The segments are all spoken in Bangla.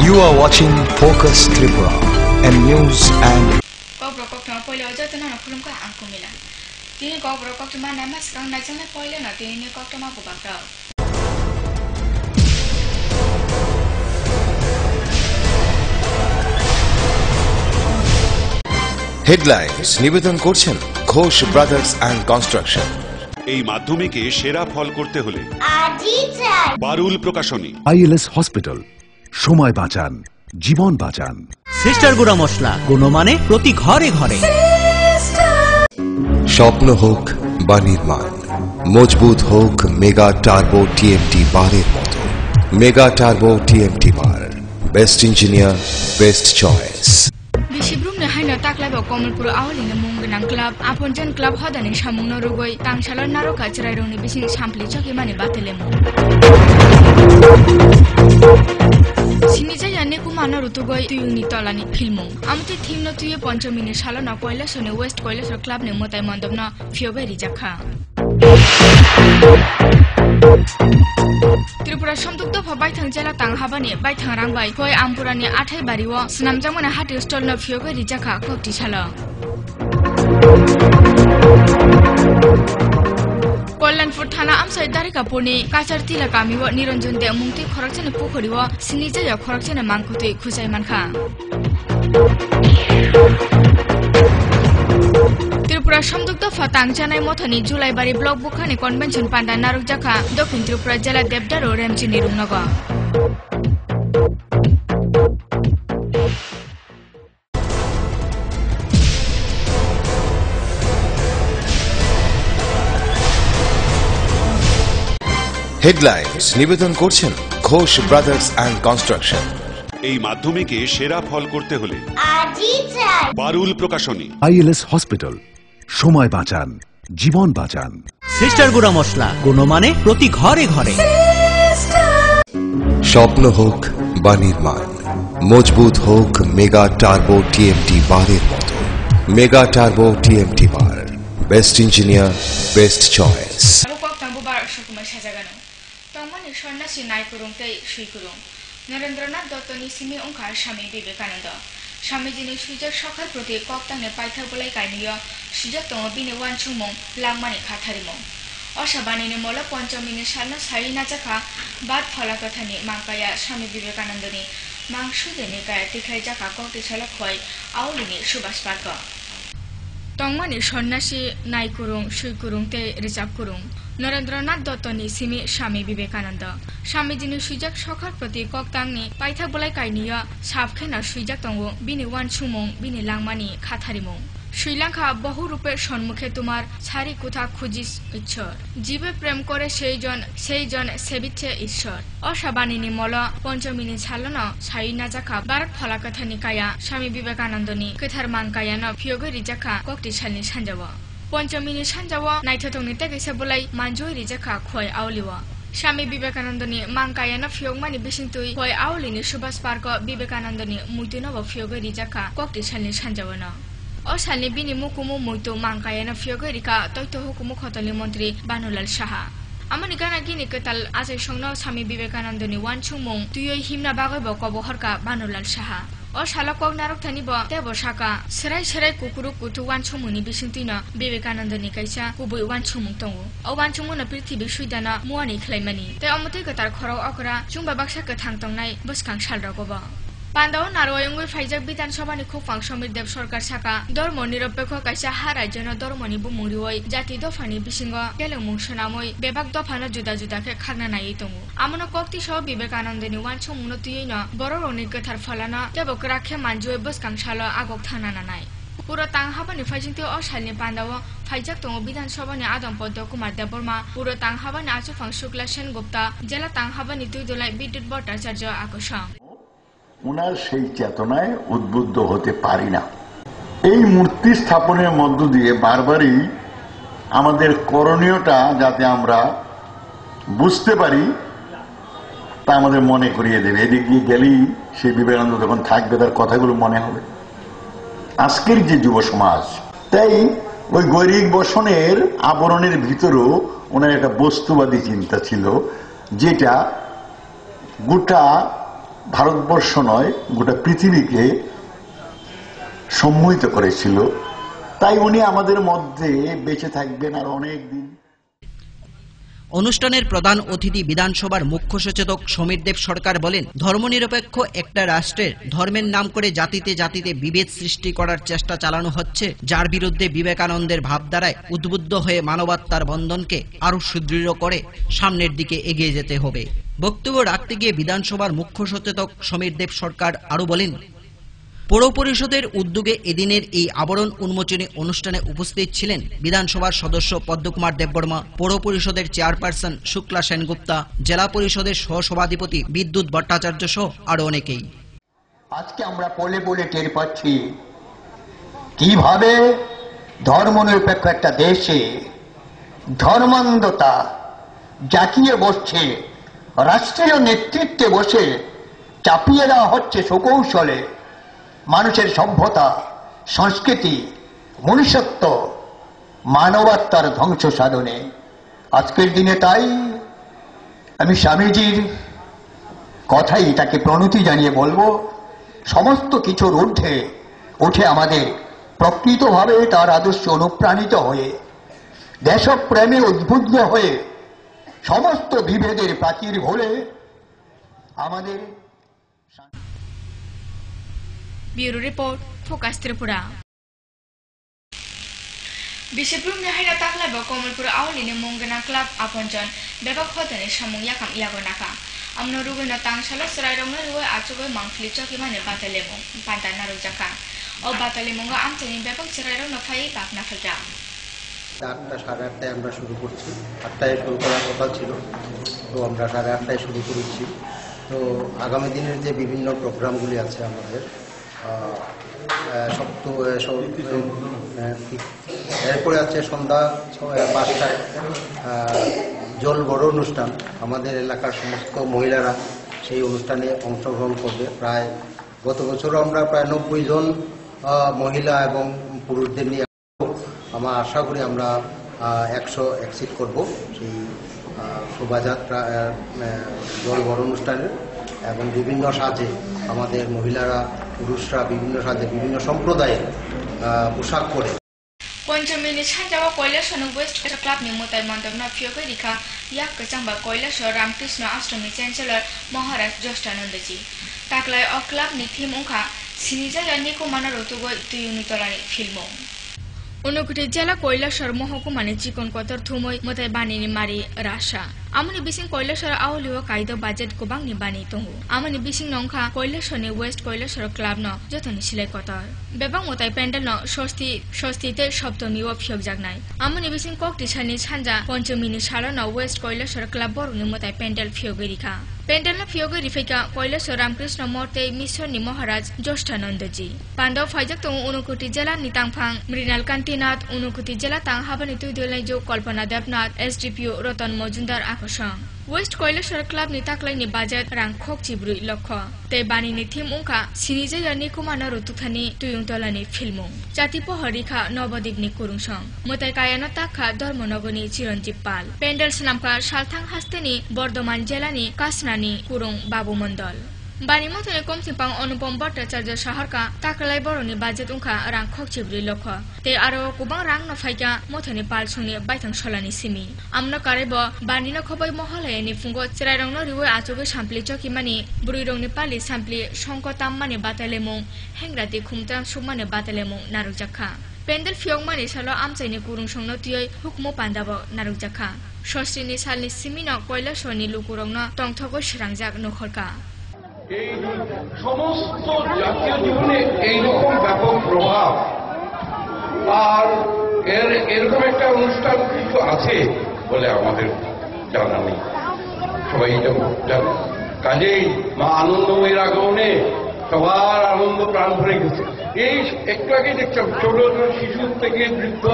You are watching Focus Tripura and news and Kok pole aja tu nak kulum kau angku mila. Tini kok tu mana mas sekarang nak jangan pole nak tini kok tu mana buat kau. Headlines নিবেদন করছেন ঘোষ ব্রাদার্স অ্যান্ড কনস্ট্রাকশন। এই মাধ্যমিকে সেরা ফল করতে হলে বারুল প্রকাশনী। আইএলএস হসপিটাল, সময় বাঁচান, জীবন বাঁচান। সিস্টার গুঁড়া মশলা, গুণমানে প্রতি ঘরে ঘরে। স্বপ্ন হোক বা নির্মাণ, মজবুত হোক মেগা টার্বো টিএমটি বারের মতো। মেগা টার্বো টিএমটি বার, best engineer, best choice. Bisibrum na hai na taklai ba Komalpur awali na mung benang club aponjan club hoda ni samung no rugoi tangsalon naro ka cerai rong ni bising sampli choki mani batelem. Sini jaya ne kumana rutugoi tuyung ni tolani filmung. Amte thim no tuye ponchomini salo na koila sone West Koila club ne motai mandop na fiobe rijakha. Tripura somdukdo baithang jela tanghabani baithang rangbai hoi ampurani athai bariwo snamjamana hati stol no fioge rijakha kokti sala Kollanpur thana amsai darika purni kachar tila kamiwo Niranjan de mungti khorakchane pukhoriwo sinijaya khorakchane mangkuti khusai mankha Tripura somdukdo fatang janai mothani Julai bari block bukhani convention panda naruk jakha Dokhin Tripura jela Debdaro remchi nirungnago headlines নিবেদন করছেন ঘোষ ব্রাদার্স অ্যান্ড কনস্ট্রাকশন। এই মাধ্যমিকে সেরা ফল করতে হলে বারুল প্রকাশনী। আইএলএস হসপিটাল, সময় বাঁচান, জীবন বাঁচান। সিস্টার গুঁড়া মশলা, গুণমানে প্রতি ঘরে ঘরে। স্বপ্ন হোক বা নির্মাণ, মজবুত হোক মেগা টার্বো টিএমটি বারের মতো। মেগা টার্বো টিএমটি বার, best engineer, best choice. Sonnasi nai kurung tei shui kurung. Narendranath Dotto ni simi ongkar Swami Vivekananda. Swamijini sujak sokal proti koktangne paithak bolai kainiyo sujak tongo bini wanchungmung langmani khatharimung. Osabanini mola ponchamini salna sari najakha bat phalakathani mangkaya Swami Vivekanandani mangsudeni kaya tikhai jaka kokti sala khoi aulini subas parka. Tongmani sonnasi nai kurung shui kurung tei rijab kurung. Narendranath Dotto ni simi Swami Vivekananda. Swamijini sujak sokal proti koktangni paithak bolai kainiyo sabkhena sujak tongo bini wanchungmung bini langmani khatharimung. Sri Lanka বহু রূপের সম্মুখে তোমার ছাড়ি কোথা খুঁজিস ঈশ্বর জীবে প্রেম করে সেই জন সেবিচ্ছে ঈশ্বর অসাবানিনি মল পঞ্চমিনি ছালন সাই না জাখা বারত ফলাকথানি কায়া স্বামী বিবেকানন্দনি কেথার মাংকায়ান ফিয়গে রিজাখা কক্টি সালনি সানজাব পঞ্চমিনি সানজাব নাইথতংনি তেগেসে বলাই মানজুই রিজাখা খয় আউলিব স্বামী বিবেকানন্দনি মাংকায়ান ফিয়গমানি বিসিংতুই খয় আউলিনি সুভাষ পার্ক বিবেকানন্দনি মুইতুনব ফিয়গে রিজাখা কক্টি সালনি সানজাবন Osalni bini mukumu muito mangkayana fiogerika toito hukumu khotali mantri Banulal Saha. Amani gana gini ketal ajai songno Swami Vivekanandoni wanchungmung tuyoi himna bagai bo kobohorka Banulal Saha. Osala kok narok thani bo tebo saka serai kukuru kutu wanchungmuni bisingtina Vivekanandoni kaisa kubui wanchungmung tongo. O wanchungmuna prithibi suidana muani khlaimani. Te amote ketar khorau akra chungba baksa kethang tongnai boskang salragoba. Pandao Narwayungui Faijak Bitan Sobani Kufang Somir Dev Sorkar Saka Dormo Niropeko Kaisa Hara Jeno Dormoni Bumurioi Jati Dofani Bisingo Gelung Sonamoi Bebak Dofana Juda Juda ke Khagna Naitungu Amono Kokti Sho Vivekanandani Wanchung Munotuyino Bororoni Ketar Falana Debok Rakhe Manjue Boskang Salo Agok Thanana Nai Puro Tanghabani Fajinti Osalni Pandao Faijak Tongo Bidan Sobani Adam Poddo Kumar Deborma Puro Tanghabani Achufang Shukla Sen Gupta Jela Tanghabani Tuidolai Bidut Bhattacharya Akosha উনার সেই চেতনায় উদ্বুদ্ধ হতে পারি না এই মূর্তি স্থাপনের মধ্য দিয়ে বারবারই আমাদের করণীয়টা যাতে আমরা বুঝতে পারি তা আমাদের মনে করিয়ে দেবে এদিক দিয়ে গেলেই সেই বিবেকানন্দ যখন থাকবে তার কথাগুলো মনে হবে আজকের যে যুব সমাজ তাই ওই গৈরিক বসনের আবরণের ভিতরেও ওনার একটা বস্তুবাদী চিন্তা ছিল যেটা গোটা ভারতবর্ষ নয় গোটা পৃথিবীকে সম্মোহিত করেছিল। তাই উনি আমাদের মধ্যে বেঁচে থাকবেন আর অনেক দিন। অনুষ্ঠানের প্রধান অতিথি বিধানসভার মুখ্য সচেতক সমীর দেব সরকার বলেন, ধর্মনিরপেক্ষ একটা রাষ্ট্রের ধর্মের নাম করে জাতিতে জাতিতে বিভেদ সৃষ্টি করার চেষ্টা চালানো হচ্ছে, যার বিরুদ্ধে বিবেকানন্দের ভাবধারায় উদ্বুদ্ধ হয়ে মানবাত্মার বন্ধনকে আরো সুদৃঢ় করে সামনের দিকে এগিয়ে যেতে হবে। বক্তব্য রাখতে গিয়ে বিধানসভার মুখ্য সচেতক সমীর দেব সরকার আরো বলেন, পৌর পরিষদের উদ্যোগে এদিনের এই আবরণ উন্মোচনী অনুষ্ঠানে উপস্থিত ছিলেন বিধানসভার সদস্য পদ্মকুমার দেববর্মা, পৌর পরিষদের চেয়ারপারসন শুক্লা সেনগুপ্তা, জেলা পরিষদের সহসভাধিপতি বিদ্যুৎ ভট্টাচার্য সহ আরো অনেকেই। আজকে আমরা পলে পলে টের পাচ্ছি কিভাবে ধর্মনিরপেক্ষ একটা দেশে ধর্মান্ধতা জাকিয়ে বসছে, রাষ্ট্রীয় নেতৃত্বে বসে চাপিয়ে দেওয়া হচ্ছে সুকৌশলে মানুষের সভ্যতা, সংস্কৃতি, মনুষ্যত্ব, মানবাত্মার ধ্বংস সাধনে। আজকের দিনে তাই আমি স্বামীজির কথাই তাকে প্রণতি জানিয়ে বলবো, সমস্ত কিছুর ঊর্ধ্বে উঠে আমাদের প্রকৃতভাবে তার আদর্শ অনুপ্রাণিত হয়ে দেশপ্রেমে উদ্বুদ্ধ হয়ে সমস্ত বিভেদের প্রাচীর ভোলে আমাদের। Bureau report, focus Tripura. বিশেষরূপে হাইনা তাকলাইব কমলপুর আউলিনি মঙ্গনা ক্লাব আপনজন বেবাক হদনে সামুং ইয়াকাম ইয়াগো নাকা আমনো রুগনা তাংসালা সরাইরংনো রুয়ে আচুগৈ মাংফলি চকি মানে বাতালেমু পান্তা নারু জাকা ও বাতালেমুঙ্গা আমচনি বেবাক সরাইরংনো ফাই বাক নাফাইকা। 8টা সাড়ে 8টায় আমরা শুরু করছি। 8টায় শুরু করার কথা ছিল, তো আমরা সাড়ে 8টায় শুরু করেছি। তো আগামী দিনের যে বিভিন্ন প্রোগ্রামগুলি আছে আমাদের এরপরে আছে সন্ধ্যা 5টায় জল বড় অনুষ্ঠান। আমাদের এলাকার সমস্ত মহিলারা সেই অনুষ্ঠানে অংশগ্রহণ করবে। প্রায় গত বছরও আমরা প্রায় 90 জন মহিলা এবং পুরুষদের নিয়ে আমরা আশা করি আমরা 100 এক্সিড করব সেই শোভাযাত্রা জল বড় অনুষ্ঠানের। এবং বিভিন্ন সাজে আমাদের মহিলারা পুরুষরা বিভিন্ন সাজে বিভিন্ন সম্প্রদায়ের পোশাক পরে। পঞ্চমীনি সানজাওয়া কৈলাসন ওয়েস্ট ক্লাবনি মোতাই মণ্ডপনা ফিয়োগৈ রিখা ইয়াক কচাংবা কৈলাসর রামকৃষ্ণ আশ্রমনি চ্যান্সেলর মহারাজ জ্যেষ্ঠানন্দজি তাকলাই অ ক্লাবনি থিম ওখা সিনিজায়া নিকুমানা রতুগৈ তুয়ুনি তলানি ফিল্মো অনুকুটি জেলা কৈলাসর মহকুমানি চিকন কতর থুমৈ মোতাই বানিনি মারি রাশা আমনি বিসিং কৈলাসর আউলিও কাইদো বাজেট গোबांनि बानि तंगु আমনি বিসিং নংখা কৈলাসরনি ওয়েস্ট কৈলাসর ক্লাব ন যতনি সিলাই কতর বেবাं মোতাই প্যান্ডেল ন ষষ্ঠীতে সপ্তমী ও ফিয়ক জাগনাই আমনি বিসিং ককটি সানি সানজা পঞ্চমীনি সাল ন ওয়েস্ট কৈলাসর ক্লাব বরনি মোতাই প্যান্ডেল ফিয়গৈ রিখা প্যান্ডেল ন ফিয়গৈ রিফাইকা কৈলাসর রামকৃষ্ণ মূর্তি মিশননি মহারাজ জ্যেষ্ঠানন্দজি পান্ডব ফাইজাক তং অনুকুটি জেলা নিতাংফাং মৃণাল কান্তিনাথ অনুকুটি জেলা তাং হাবানি তুইদলাই জো কল্পনা দেবনাথ এসডিপিও রতন মজুমদার ওয়েস্ট কৈলাসর ক্লাব নি তাকলাইনি বাজেট রাং খকচি 4 লক্ষ তে বানিনি থিম উংখা সিনিজাया निकुमाना रतुखानि तुयुंतलानि फिल्मु जातिपह रिखा नवद्वीपनि कुरुंसं मोताय कायानो ताखा धर्मनगरनि चिरंजीव पाल पेंडेल स्नामखा सालथां हास्तेनि बर्धमान जिल्लानि कासनानि कुरुं बाबु मण्डल बानी मथने कमसिपां अनुपम भट्टाचार्य शहरका ताकलाय बरनि बाजेट उंखा रां खकचि 4 लक्ष ते आरो गोबां रां नफाइका मथने पालसुंनि बायथां सलानि सिमी आमनो कारेब बानिनो खबै महलायनि फुंगो चिरायरंनो रिवै आचुगै सामप्लि चकिमानि बुरिरंनि पालि सामप्लि संकताममानि बातालेमु हेंग्राति खुमतां सुमानि बातालेमु नारुकजाखा पेंडेल फियंगमानि सालो आमचाइनि कुरुंसंनो तियै हुकमो पान्दाबो नारुकजाखा षष्ठीनि सालनि सिमिनो কৈলাসরनि लुकुरंनो तंथगो सिरांजाक नखरका এই সমস্ত জাতীয় জীবনে এইরকম ব্যাপক প্রভাব আর এরকম একটা অনুষ্ঠান কিছু আছে বলে আমাদের জানা নেই, সবাই জানে। কাজেই মা আনন্দময়ের আগমনে সবার আনন্দ প্রাণ ভরে গেছে। এই একটু আগে দেখছিলাম ছোট ছোট শিশু থেকে বৃদ্ধ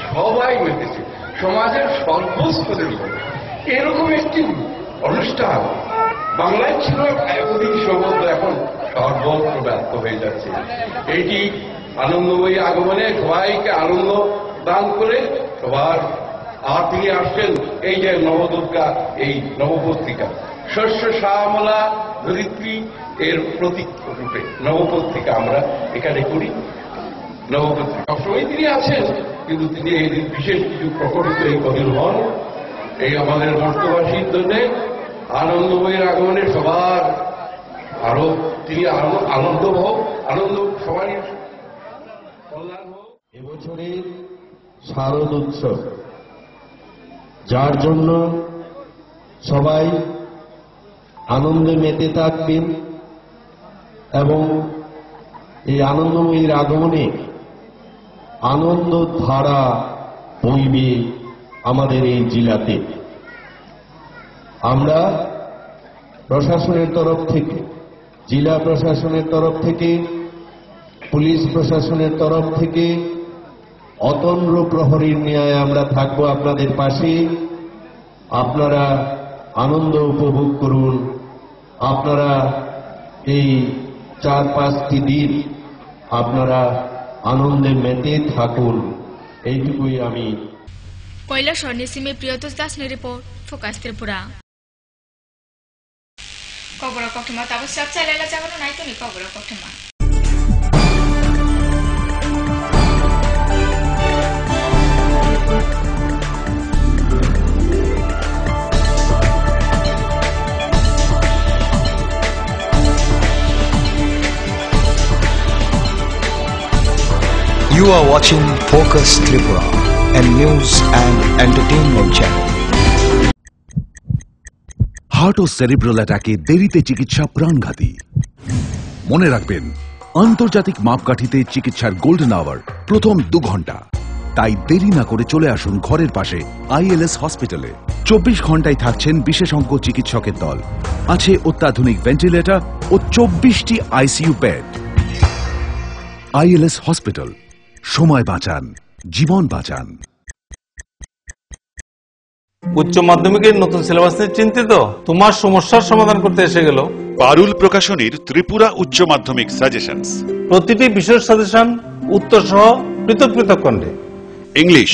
সবাই মেতেছে, সমাজের সর্বস্তরের উপর এরকম একটি অনুষ্ঠান বাংলায় ছিল এতদিন সর্বত্র, এখন সর্বত্র ব্যর্থ হয়ে যাচ্ছে। এইটি আনন্দময়ী আগমনে সবাইকে আনন্দ দান করে সবার আর তিনি আসছেন এই যে নবদুর্গা, এই নবপত্রিকা শস্য শ্যামলা ধরিত্রী এর প্রতীক রূপে নবপত্রিকা আমরা এখানে করি। নবপত্রিকা সবসময় তিনি আছেন, কিন্তু তিনি এই বিশেষ কিছু প্রকটিত এই কদিন হন এই আমাদের বর্তবাসীর জন্য আনন্দময়ের আগমনে সবার আরো তিনি আনন্দ হোক, আনন্দ সবারই কল্যাণ হোক। এবছরের শারদ উৎসব, যার জন্য সবাই আনন্দে মেতে থাকবেন এবং এই আনন্দময়ীর আগমনে আনন্দ ধারা বইবে আমাদের এই জেলাতে। আমরা প্রশাসনের তরফ থেকে, জেলা প্রশাসনের তরফ থেকে, পুলিশ প্রশাসনের তরফ থেকে অতন্দ্র প্রহরীর ন্যায় আমরা থাকবো আপনাদের পাশে। আপনারা আনন্দ উপভোগ করুন, আপনারা এই 4-5টি দিন আপনারা আনন্দে মেতে থাকুন, এইটুকুই আমি। কৈলাসর নিসিমে প্রিয়তোষ দাস রিপোর্ট, ফোকাস ত্রিপুরা। খবর কঠমা তাবো সব চাইলা যাবো নাই তুমি খবর কঠমা। You are watching Focus Tripura, a news and entertainment channel. Heart ও সেরিব্রাল অ্যাটাকে দেরিতে চিকিৎসা প্রাণঘাতী। মনে রাখবেন, আন্তর্জাতিক মাপকাঠিতে চিকিৎসার গোল্ডেন আওয়ার প্রথম 2 ঘন্টা। তাই দেরি না করে চলে আসুন ঘরের পাশে ILS হসপিটালে। 24 ঘন্টায় থাকছেন বিশেষজ্ঞ চিকিৎসকের দল, আছে অত্যাধুনিক ভেন্টিলেটর ও 24টি ICU বেড। ILS হসপিটাল, সময় বাঁচান, জীবন বাঁচান। উচ্চ মাধ্যমিকের নতুন সিলেবাস নিয়ে চিন্তিত? তোমার সমস্যার সমাধান করতে এসে গেল পারুল প্রকাশনীর ত্রিপুরা উচ্চ মাধ্যমিক সাজেশনস। প্রতিটি বিষয়ের সাজেশন উত্তর সহ পৃথক পৃথক খণ্ডে। ইংলিশ,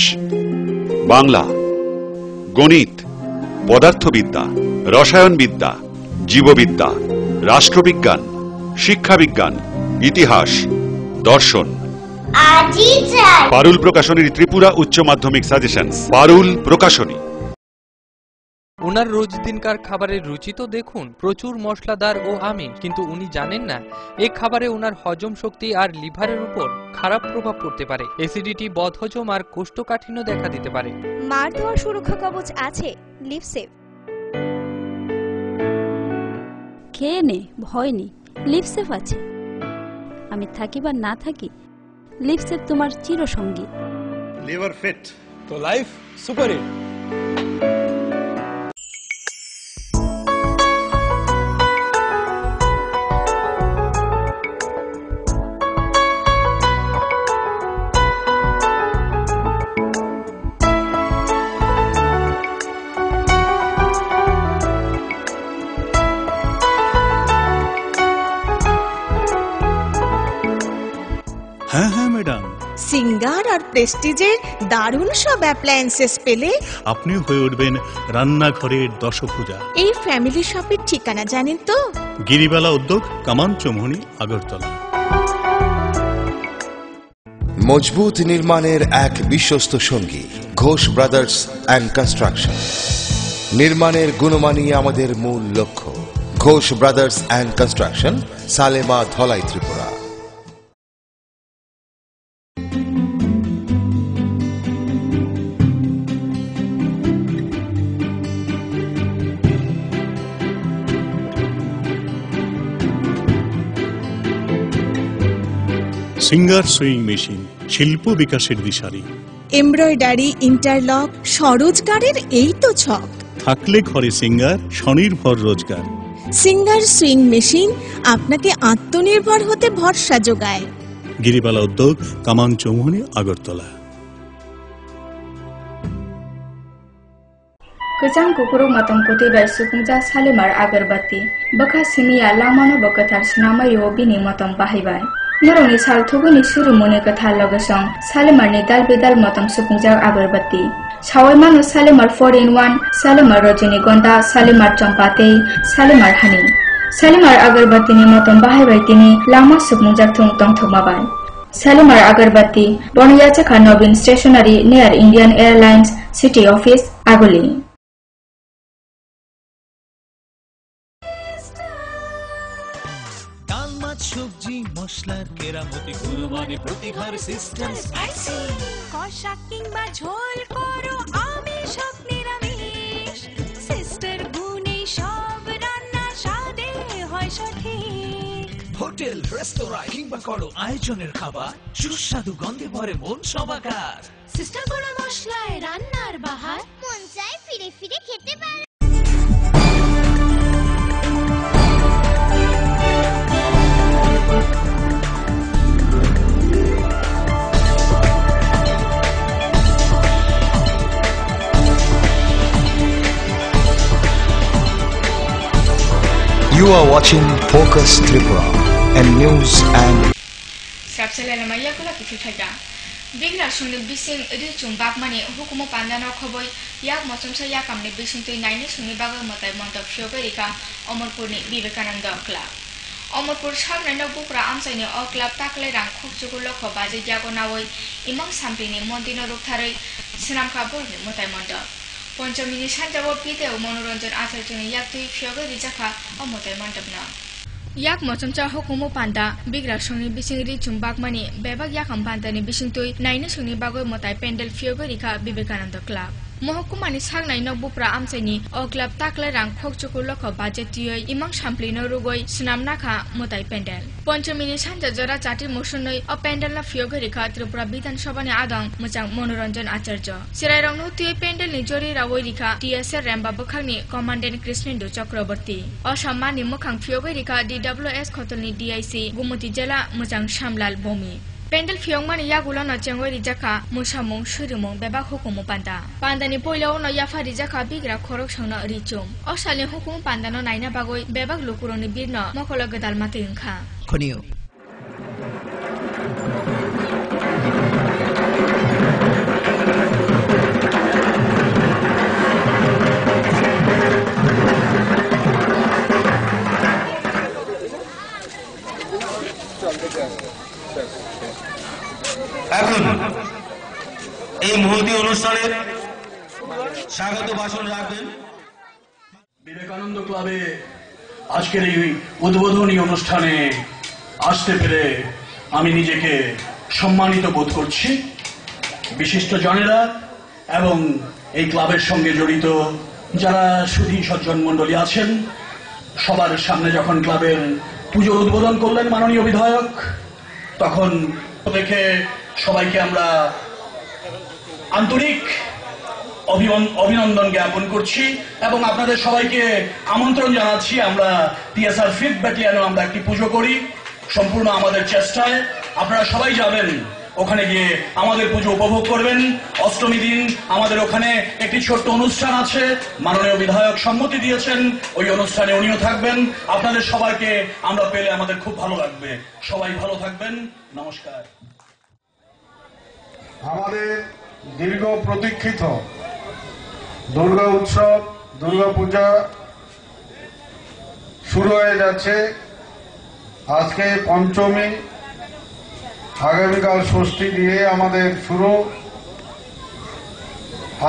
বাংলা, গণিত, পদার্থবিদ্যা, রসায়নবিদ্যা, জীববিদ্যা, রাষ্ট্রবিজ্ঞান, শিক্ষাবিজ্ঞান, ইতিহাস, দর্শন। পারুল প্রকাশনীর ত্রিপুরা উচ্চ মাধ্যমিক সাজেশনস। পারুল প্রকাশনী। ওনার রোজ দিনকার খাবারের রুচি তো দেখুন, প্রচুর মশলাদার ও আমিষ, কিন্তু উনি জানেন না এই খাবারে ওনার হজম শক্তি আর লিভারের উপর খারাপ প্রভাব পড়তে পারে। অ্যাসিডিটি, বদহজম আর কোষ্ঠকাঠিন্য দেখা দিতে পারে। মার দেওয়ার সুরক্ষা কবচ আছে লিভসেভ। খেয়ে নে, ভয় নেই, লিভসেভ আছে। আমি থাকি বা না থাকি, লিভসেভ তোমার চিরসঙ্গী। লিভার ফিট তো লাইফ সুপার হিট। হ্যাঁ হ্যাঁ ম্যাডাম, সিঙ্গার আর প্রেস্টিজের দারুণ সব অ্যাপ্লায়েন্সেস পেলে আপনি হয়ে উঠবেন রান্নাঘরের দশভুজা। এই ফ্যামিলি শপের ঠিকানা জানেন তো? গিরিবালা উদ্যোগ, কামান চৌমুহনী, আগরতলা। মজবুত নির্মাণের এক বিশ্বস্ত সঙ্গী ঘোষ ব্রাদার্স অ্যান্ড কনস্ট্রাকশন। নির্মাণের গুণমানই আমাদের মূল লক্ষ্য। Ghosh brothers and construction, Salema, Dhalai, Tripura. Singer sewing machine, শিল্প বিকাশের দিশারি। এমব্রয়ডারি, ইন্টারলক, স্বরোজগারের এই তো ছক। থাকলে ঘরে সিঙ্গার, স্বনির্ভর রোজগার। সিঙ্গার সুইং মেশিন আপনাকে আত্মনির্ভর হতে ভরসা যোগায়। গিরিবালা উদ্যোগ, কামান Chowmuhani, Agartala. Kejang kukurung matang kuti bai sukungja salimar agarbati. Baka simia lamano bakatar sinamai bini matang bahibai. Naroni sal thuguni suru muni katha logasong salimar ni dal bidal matang sukungja agarbati. Sawaimano Salimar 4-in-1, Salimar Rajinigonda, Salimar Champate, Salimar Honey. Salimar Agarbatti ni moton bahai bai tini lama sukmujak thung tong thumabai. Salimar Agarbatti, Boniyachaka Nobin Stationery near Indian Airlines City Office, Aguli. সবজি মশলার কেরামতি কুরবানি প্রতিঘার সিস্টেম স্পাইসি কষা কিংবা ঝোল করো আমি সব নিরামিষ সিস্টার গুনি সব রান্না স্বাদে হয় সঠিক হোটেল রেস্তোরাঁ কিংবা করো আয়োজনের খাবার সুস্বাদু গন্ধে ভরে মন সবাকার সিস্টার গুঁড়ো মশলায় রান্নার বাহার মন চায় ফিরে ফিরে খেতে পারে। You are watching Focus Tripura and news and Sapsela maya kula kitu thaja. Bigra suni bising ri chumbak mani hukumo pandana khoboi yak mosom sa yak amne bising tui naini suni baga motai montap shyoberika Omorpur ni Vivekananda Club. Omorpur samne no bukra amsai ni o club takle rang khokchugulo khobaje jago nawoi imang sampi ni mondino ruktharei sinam kabor ni motai montap. পঞ্চমী সানজাবো পিতেও মনোরঞ্জন আচার্যনি ইয়াক তুই ফিয়গে রিজাখা অমতাই মন্ডপনা ইয়াক মচমচা হুকুমো পান্তা বিগ্রা সংনি বিসিংরি চুম্বাকমানি বেবাক ইয়াকাম পান্তানি বিসিং তুই নাইনে সংনি বাগৈ মতাই পেন্ডেল ফিয়গে রিখা বিবেকানন্দ ক্লাব महकुमानि सांगनाय नबुप्रा आमसाइनि अ क्लाब ताकले रां खोकचुकु लख बाजेटियै इमां सामप्लिनो रुगै सिनामनाखा मोताइ पेन्डेल पञ्चमीनि सानजा जरा चाटी मोसुनै अ पेन्डेलना फियोगरिखा त्रिपुरा विधानसभानि आदं मोजां मनोरञ्जन आचार्य सिराइरावनो तुय पेन्डेलनि जरि रावै रिखा टीएसआर रेम्बा बखांनि कमान्डेन्ट कृष्णेन्दु चक्रवर्ती असामानि मोखां फियोगरिखा डीडब्ल्यूएस खतलनि डीआईसी गुमति जिल्ला मोजां शामलाल बमी पेन्डेल फियंगमानि यागुला न चेंगoi रिजाखा मुसामुं सुरिमुं बेबा हुकुमु पान्दा पान्दानि पोइलाव न याफा रिजाखा बिग्रा खरक संना रिचुम असालनि हुकुम पान्दानो नायना बागoi बेबाक लुकुरनि बिरन मखला गदाल माते ओंखा खनियो এখন এই মুহূর্তে অনুষ্ঠানের স্বাগত ভাষণ রাখবেন বিবেকানন্দ ক্লাবে আজকের এই উদ্বোধনী অনুষ্ঠানে আসতে পেরে আমি নিজেকে সম্মানিত বোধ করছি বিশিষ্ট জনেরা এবং এই ক্লাবের সঙ্গে জড়িত যারা সুধী সজ্জন মণ্ডলী আছেন সবার সামনে যখন ক্লাবের পুজোর উদ্বোধন করলেন মাননীয় বিধায়ক তখন দেখে সবাইকে আমরা আন্তরিক অভিনন্দন জ্ঞাপন করছি এবং আপনাদের সবাইকে আমন্ত্রণ জানাচ্ছি আমরা টিএসআর 5th ব্যাটালিয়নে আমরা একটি পুজো করি সম্পূর্ণ আমাদের চেষ্টায় আপনারা সবাই যাবেন ওখানে গিয়ে আমাদের পুজো উপভোগ করবেন অষ্টমী দিন আমাদের ওখানে একটি ছোট্ট অনুষ্ঠান আছে মাননীয় বিধায়ক সম্মতি দিয়েছেন ওই অনুষ্ঠানে উনিও থাকবেন আপনাদের সবাইকে আমরা পেলে আমাদের খুব ভালো লাগবে সবাই ভালো থাকবেন নমস্কার আমাদের দীর্ঘ প্রতীক্ষিত দুর্গা উৎসব দুর্গা পূজা শুরু হয়ে যাচ্ছে আজকে পঞ্চমী আগামীকাল ষষ্ঠী দিয়ে আমাদের শুরু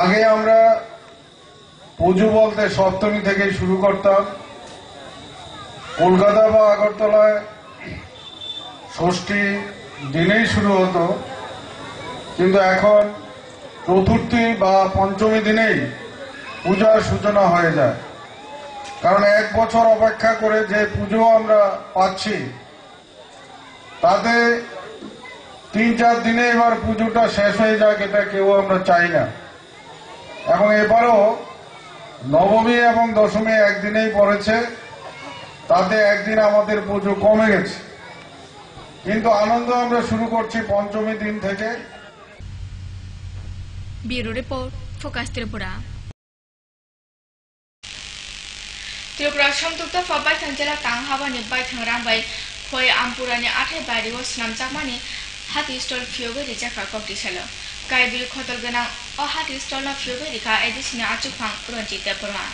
আগে আমরা পুজো বলতে সপ্তমী থেকে শুরু করতাম কলকাতা বা আগরতলায় ষষ্ঠী দিনেই শুরু হতো কিন্তু এখন চতুর্থী বা পঞ্চমী দিনেই পূজার সূচনা হয়ে যায় কারণ এক বছর অপেক্ষা করে যে পুজো আমরা পাচ্ছি তাতে 3-4 দিনে এবার পুজোটা শেষ হয়ে যাক এটা কেউ আমরা চাই না এবং এবারও নবমী এবং দশমী একদিনেই পড়েছে তাতে একদিন আমাদের পুজো কমে গেছে কিন্তু আনন্দ আমরা শুরু করছি পঞ্চমী দিন থেকে bureau report focus Tripura Tripura সংযুক্ত ফবাইথাং জেলা টাংহাবানি বাইথাং রাंबाय फय आमपुरानि आथाय बारियाव स्नामजाकमानि हाति stall फियोगै रिजाखा कम्पिटिसनाव Kaibri Khotol Gana Ohati Stolna Fioberika Edisina Achupang Ronjit Debora.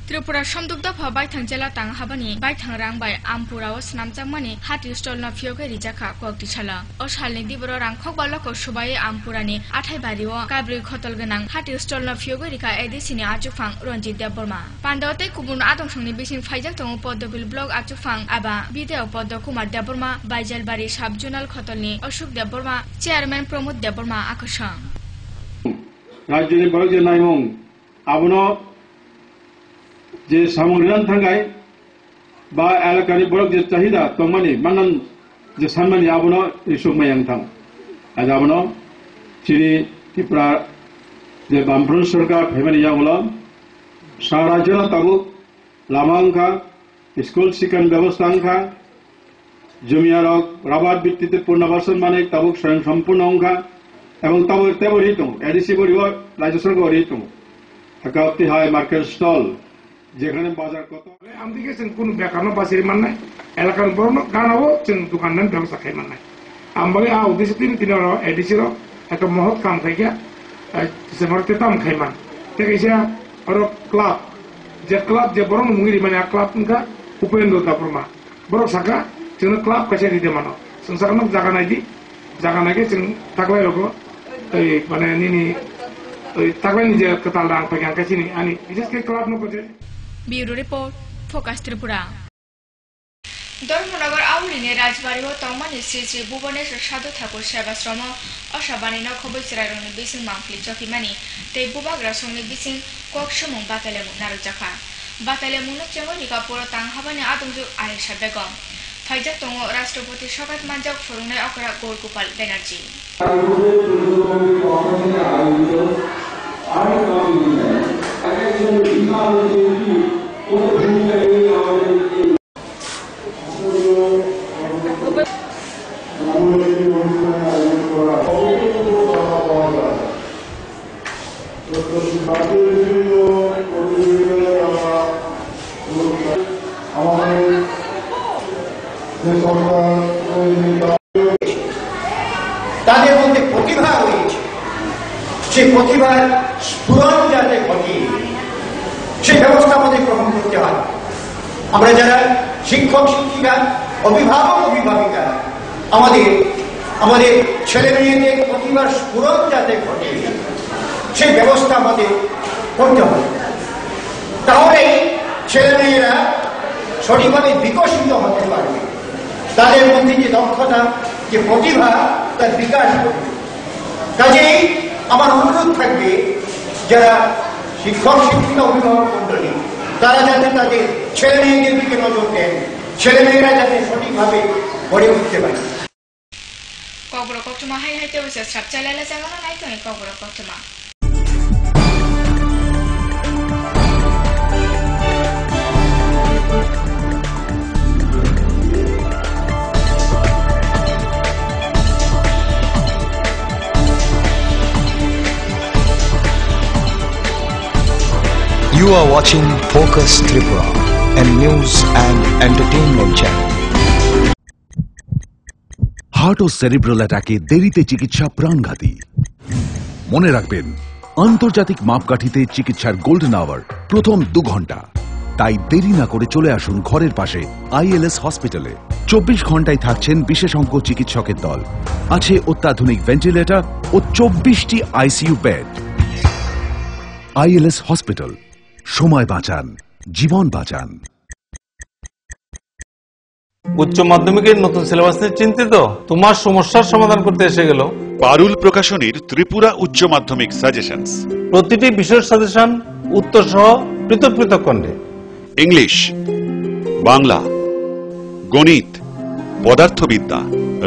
Tripura Somdukda Bai Tangjela Tang Habani, Bai Tangrang by Ampura was Namjamani, Hati Stolna Fioge Rijaka, Koktichala, Oshalni Dibro Rang Kobaloko Shubai Ampurani, Atabario, Kabri Khotol Ganang, Hati Stolna Fiogerika Edisini Achufang, Ronjit Deborma. Pandote Kubun Adamsoni Bisin Fajaton Podobil blog Achufang, Aba, Video Podokuma Deborma, Bajal Bari Subjunal Khotolni, Oshuk Deborma, Chairman Promote Deborma Akashang. Rajuni Borje Naimong, Abono. যে সামগ্রীরান থাকাই বা এলাকার বড় যে চাহিদা তমানি মানন যে সানমানি আবনো ইসুক মায়াং থাম আজ আবনো চিনি ত্রিপুরা যে বামফ্রন্ট সরকার ফেমানি ইয়াগুলো সারা রাজ্যের তাবু লামা অংখা স্কুল শিক্ষণ ব্যবস্থা অংখা জমিয়ারক রাবার ভিত্তিতে পুনর্বাসন মানে তাবুক স্বয়ং সম্পূর্ণ অংখা এবং তাবু তেবরি তো এডিসি বড় রাজ্য সরকার বড় তো থাকা অতি হাই মার্কেট স্টল যেখানে বাজার কত আমদিকে কোন বেকানো বাসির মান নাই এলাকার বড় গানাবো দোকানদার ব্যবসা খাই মান নাই আমবাগে উদ্দেশ্য তিন এডিসির একটা মহৎ কাম খাইয়া সেমারতে তাম খাই মান ঠিক আছে আর ক্লাব যে বড় মুঙ্গিরি মানে ক্লাব উনকা উপেন্দ্র তাপরমা বড় শাখা जों ক্লাব কাছে দিতে মানো সংসারনো জায়গা নাই দি জায়গা নাকি जों থাকলাই রকম এই মানে নিনি ওই থাকলাই নিজে কতাল রাং পাইগান কাছে নি আনি বিশেষ করে ক্লাব ন করতে Bureau Report, Focus Tripura. Dormanagar Auline Rajbari o Tomani Sri Bhubaneswar Sadhu Thakur Sevasrama Oshabani no Khobisiraroni Bisin Monthly Chokimani Te Bubagra Songni Bisin Kokshomong Batalemu Narujaka Batalemu no Chemolika Puro Tang Habani Adamju Aisha Begum Faijak Tongo Rastropati Shokat Manjak Furune Okra Gorgopal Banerjee তাদের মধ্যে প্রতিভা রয়েছে সেই প্রতিভার স্ফুরণ যাতে ঘটে সেই ব্যবস্থা আমাদের গ্রহণ করতে হয় আমরা যারা শিক্ষক শিক্ষিকা অভিভাবক অভিভাবিকা আমাদের ছেলে মেয়েদের প্রতিভার স্ফুরণ যাতে ঘটে সেই ব্যবস্থা আমাদের করতে হবে তাহলে ছেলে মেয়েরা সঠিকভাবে বিকশিত হতে পারবে তাদের মধ্যে যে দক্ষতা যে প্রতিভা তার বিকাশ করবে কাজেই আমার অনুরোধ থাকবে যারা শিক্ষক শিক্ষিকা অভিভাবক মন্ডলী তারা যাতে তাদের ছেলে মেয়েদের দিকে নজর দেন ছেলে মেয়েরা যাতে সঠিকভাবে গড়ে উঠতে পারে কবরো কক্টমা হাই হাইতে বসে সব চালালে জাগানো নাই তো কবরো কক্টমা You are watching Focus Tripura, a news and entertainment channel. Heart ও সেরিব্রাল অ্যাটাকে দেরিতে চিকিৎসা প্রাণঘাতী। মনে রাখবেন, আন্তর্জাতিক মাপকাঠিতে চিকিৎসার গোল্ডেন আওয়ার প্রথম 2 ঘন্টা। তাই দেরি না করে চলে আসুন ঘরের পাশে আইএলএস হসপিটালে। 24 ঘন্টায় থাকছেন বিশেষজ্ঞ চিকিৎসকের দল। আছে অত্যাধুনিক ভেন্টিলেটর ও 24টি আইসিইউ বেড। আইএলএস হসপিটাল, সময় বাঁচান, জীবন বাঁচান। উচ্চ মাধ্যমিকের নতুন সিলেবাস নিয়ে চিন্তিত? তোমার সমস্যার সমাধান করতে এসে গেল পারুল প্রকাশনীর ত্রিপুরা উচ্চ মাধ্যমিক সাজেশনস। প্রতিটি বিষয়ের সাজেশন উত্তর সহ পৃথক পৃথক খণ্ডে। ইংলিশ, বাংলা, গণিত, পদার্থবিদ্যা,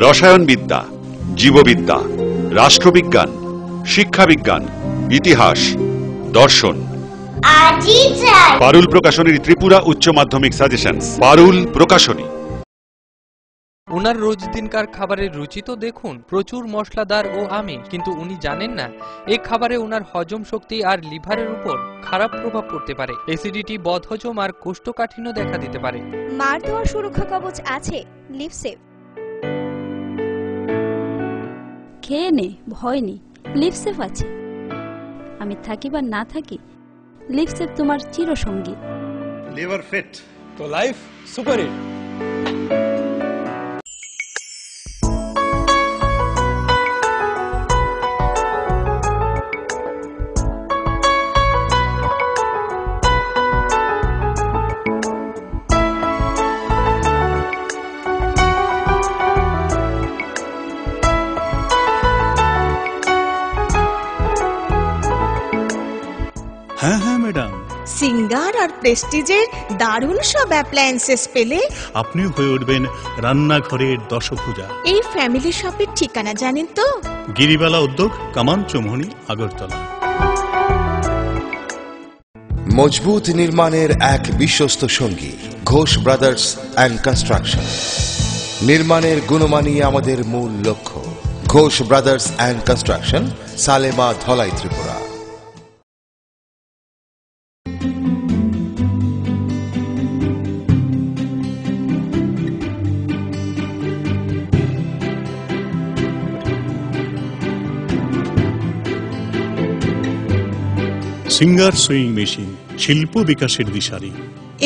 রসায়নবিদ্যা, জীববিদ্যা, রাষ্ট্রবিজ্ঞান, শিক্ষাবিজ্ঞান, ইতিহাস, দর্শন। পারুল প্রকাশনীর ত্রিপুরা উচ্চ মাধ্যমিক সাজেশনস। পারুল প্রকাশনী। উনার রোজ দিনকার খাবারের রুচি তো দেখুন, প্রচুর মশলাদার ও আমিষ, কিন্তু উনি জানেন না এই খাবারে উনার হজম শক্তি আর লিভারের উপর খারাপ প্রভাব পড়তে পারে। অ্যাসিডিটি, বদহজম আর কোষ্ঠকাঠিন্য দেখা দিতে পারে। মার দেওয়ার সুরক্ষা কবচ আছে লিভসেভ। খেয়ে নে, ভয় নেই, লিপসেফ আছে। আমি থাকি বা না থাকি, লিপসেফ তোমার চিরসঙ্গী। লিভার ফিট তো লাইফ সুপার হিট। হ্যাঁ হ্যাঁ ম্যাডাম, সিঙ্গার আর প্রেস্টিজের দারুণ সব অ্যাপ্লায়েন্সেস পেলে আপনিও হয়ে উঠবেন রান্নাঘরের দশভুজা। এই ফ্যামিলি শপের ঠিকানা জানেন তো? গিরিবালা উদ্যোগ, কামান চৌমুহনী, আগরতলা। মজবুত নির্মাণের এক বিশ্বস্ত সঙ্গী ঘোষ ব্রাদার্স অ্যান্ড কনস্ট্রাকশন। নির্মাণের গুণমানই আমাদের মূল লক্ষ্য। Ghosh brothers and construction, Salema, Dhalai, Tripura. Singer sewing machine, শিল্প বিকাশের দিশারি।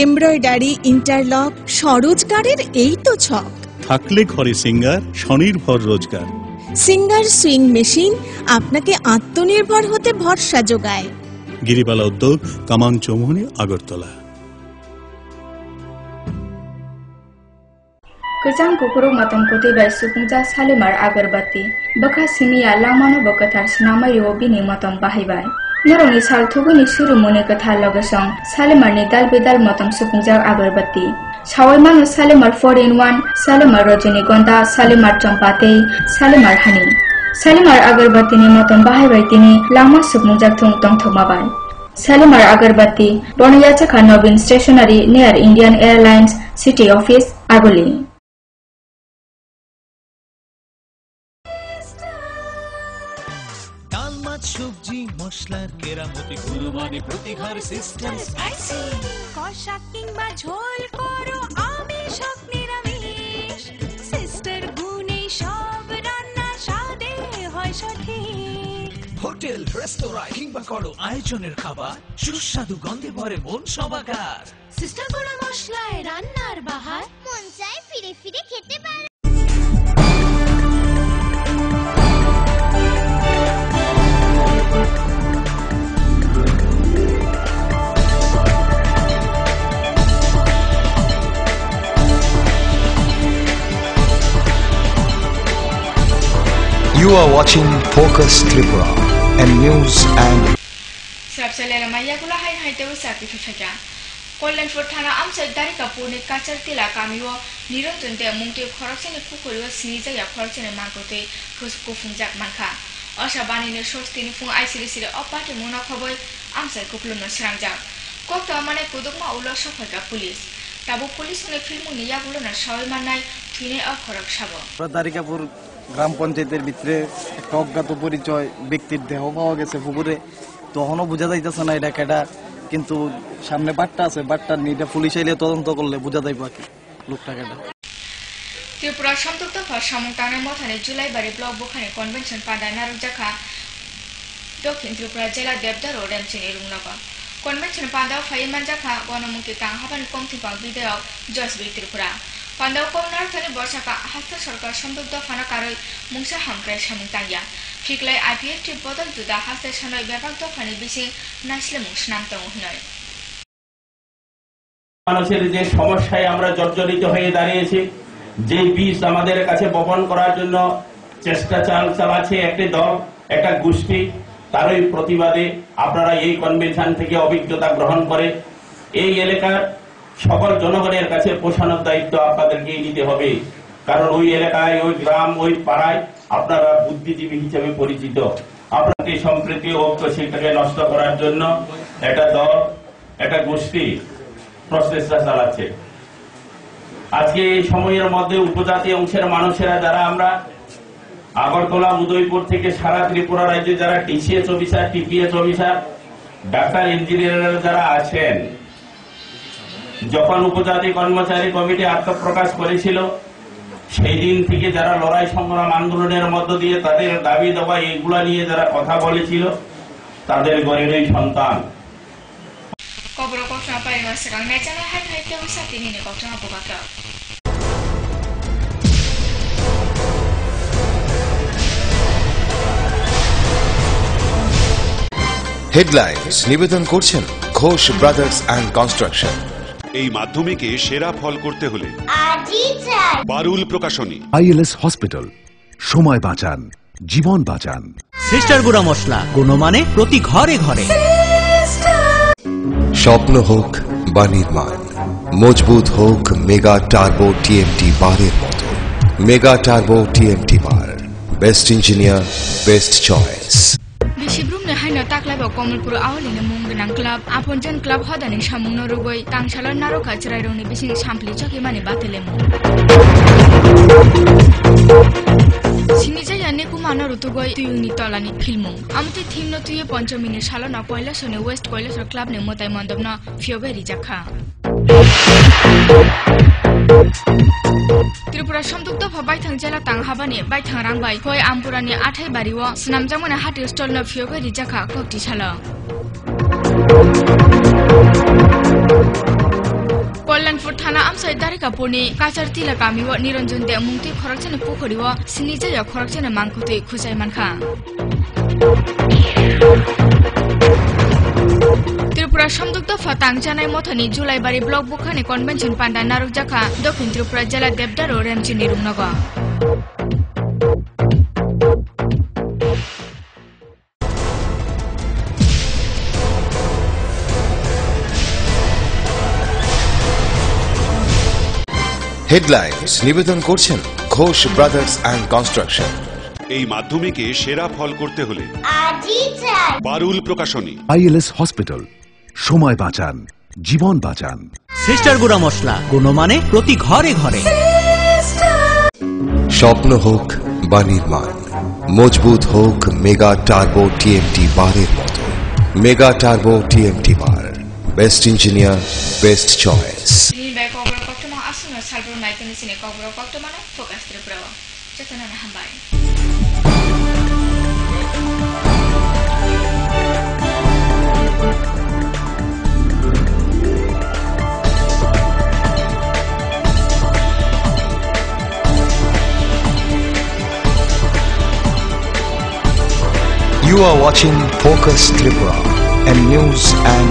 এমব্রয়ডারি, ইন্টারলক, স্বরোজগারের এই তো ছক। থাকলে ঘরে সিঙ্গার, স্বনির্ভর রোজগার। সিঙ্গার সুইং মেশিন আপনাকে আত্মনির্ভর হতে ভরসা যোগায়। গিরিবালা উদ্যোগ, কামান Chowmuhani, Agartala. Kejang kukuruk matam kuti bai supungja salimar agarbati bakha simiya lamano bakathar sinamayo bini matam bahibai noroni sal thuguni surumuni kathar logesong salimar ni dal bedal matam supungja agarbati sawai manu salimar 4-in-1 salimar rajanigonda salimar champate salimar hani salimar agarbati ni matam bahibai tini lama supungja thung tong thomabai salimar agarbati Boniyacha Nobin Stationery near Indian Airlines City Office Agoli. সবজি মশলার কেরামতি গুণমানে প্রতিঘর সিস্টেম স্পাইসি কষা কিংবা ঝোল করো আমিষ হোক নিরামিষ সিস্টার গুণে সব রান্না স্বাদে হয় সঠিক। হোটেল রেস্তোরাঁ কিংবা করো আয়োজনের খাবার সুস্বাদু গন্ধে ভরে মন সবাকার। সিস্টার গুঁড়ো মশলায় রান্নার বাহার মন চায় ফিরে ফিরে খেতে পারে। You are watching Focus Tripura and news and Srapsalera Mayagula Hai Hai Dewa Certificate. Kollanpur Thana Amsai Dari Kapurni Kachar Tila Kamiwo Niranjan De Mungte Khorokchani Pukuriwa Sinijaya Khorokchani Mangote Kufungjak Manka. Osha Banini Shortini Fung ICDC Opati Muna Khoboi Amsai Kupluna Srangjak. Kokta Mane Kudukma Ulo Shopaka Police. Tabu Police ne Filmuni Yaguluna Shawimanai Tine Akhorok Shabo. Darikapur গ্রাম পঞ্চায়েতের ভিতরে একটা অজ্ঞাত পরিচয় ব্যক্তির দেহ পাওয়া গেছে পুকুরে। তখনও বোঝা যাইতেছে না এটা কেটা, কিন্তু সামনে বাট্টা আছে, বাট্টার নিয়ে পুলিশ আইলে তদন্ত করলে বোঝা যাইব আর কি লোকটা কেটা। ত্রিপুরা সম্পৃক্ত সামুংটানের মথানে জুলাইবাড়ি ব্লক বোখানে কনভেনশন পাদা নারুজাখা দক্ষিণ ত্রিপুরা জেলা দেবদার ও রেমচিনি রুংনগর কনভেনশন পাদাও ফাইমান জাখা গণমুক্তি কাংহাবান কমথিপাং বিদেয়ক জসবি Tripura Pandau Komnarthani Borsaka Hasta Sarkar সম্পৃক্ত ফানাকারই মুংসা হামক্রাই সামুংতাইয়া ফিকলাই IPF টি বদল দুদা হাস্তে সানয় ব্যাপক দফানি বিসি নাইসলে মুংসনাম তংহনয়। মানুষের যে সমস্যায় আমরা জর্জরিত হয়ে দাঁড়িয়েছি, যে বিষ আমাদের কাছে বপন করার জন্য চেষ্টা চালাচ্ছে একটি দল, একটা গোষ্ঠী, তারই প্রতিবাদে আপনারা এই কনভেনশন থেকে অভিজ্ঞতা গ্রহণ করে এই এলাকার সকল জনগণের কাছে পৌঁছানোর দায়িত্ব আপনাদেরকে নিতে হবে। কারণ ওই এলাকায়, ওই গ্রাম, ওই পাড়ায় আপনারা বুদ্ধিজীবী হিসেবে পরিচিত। আপনাকে সম্প্রীতি ঐক্য সেটাকে নষ্ট করার জন্য একটা দল, একটা গোষ্ঠী প্রচেষ্টা চালাচ্ছে। আজকে এই সময়ের মধ্যে উপজাতি অংশের মানুষেরা যারা আমরা আগরতলা, উদয়পুর থেকে সারা ত্রিপুরা রাজ্যে যারা DCS officer, TPS officer, doctor, engineer যারা আছেন, যখন উপজাতি কর্মচারী কমিটি আত্মপ্রকাশ করেছিল সেই দিন থেকে যারা লড়াই সংগ্রাম আন্দোলনের মধ্য দিয়ে তাদের দাবি দাবা এইগুলা নিয়ে যারা কথা বলেছিল তাদের ঘরেরই সন্তান। কবর কক্টনা পাইবা সিগাং নেচানা হাই হাইতে সাতিনি নে কক্টনা পোকাকা। হেডলাইন্স নিবেদন করছেন ঘোষ ব্রাদার্স অ্যান্ড কনস্ট্রাকশন। এই মাধ্যমিকে সেরা ফল করতে হলে পারুল প্রকাশনী। আইএলএস হসপিটাল, সময় বাঁচান, জীবন বাঁচান। সিস্টার গুঁড়া মশলা, গুণমানে প্রতি ঘরে ঘরে। স্বপ্ন হোক বা নির্মাণ, মজবুত হোক মেগা টার্বো টিএমটি বারের মতো। মেগা টার্বো টিএমটি বার, best engineer, best choice. Bishibrum ne haina taklaba Komalpur awlini munggenang club aponjan club hodani samungno rugoi tangsalar naroka chiraironi bising sampli chaki mani batelemu. Sinijaya nekumano rutugoi tuyungni tolani filmung. Amti thimno tuye ponchomini salona koilasone West Koilasar club ne motai mondobna fioberi jakha. Tripura somdukto baithang jela tanghabani baithang rangbai hoi ampurani athai bariwo snamjamone hati stol no fioberi jakha kokti sala. Kollanpur thana amsai darikapurni kachar tila kamiwo Niranjan de mungti khorakchane pukhoriwo sinijaya khorakchane mangkutui khusai mankha. Tripura somdukto fatang janai mothani Julaibari block bukhani convention panda naruk jakha Dokhin Tripura jela Debdaro Remchini rungnago. Headlines নিবেদন করছেন ঘোষ ব্রাদার্স অ্যান্ড কনস্ট্রাকশন। এই মাধ্যমিকে সেরা ফল করতে হলে পারুল প্রকাশনী। আইএলএস হসপিটাল, সময় বাঁচান, জীবন বাঁচান। সিস্টার গুঁড়া মশলা, গুণমানে প্রতি ঘরে ঘরে। স্বপ্ন হোক বা নির্মাণ, মজবুত হোক মেগা টার্বো টিএমটি বারের মতো। Mega turbo TMT bar, best engineer, best choice. Ni bai kobro koktoma asuna salbro naikani sini kobro koktoma na fokas Tripura. Jatana na hambai. You are watching Focus Tripura and news and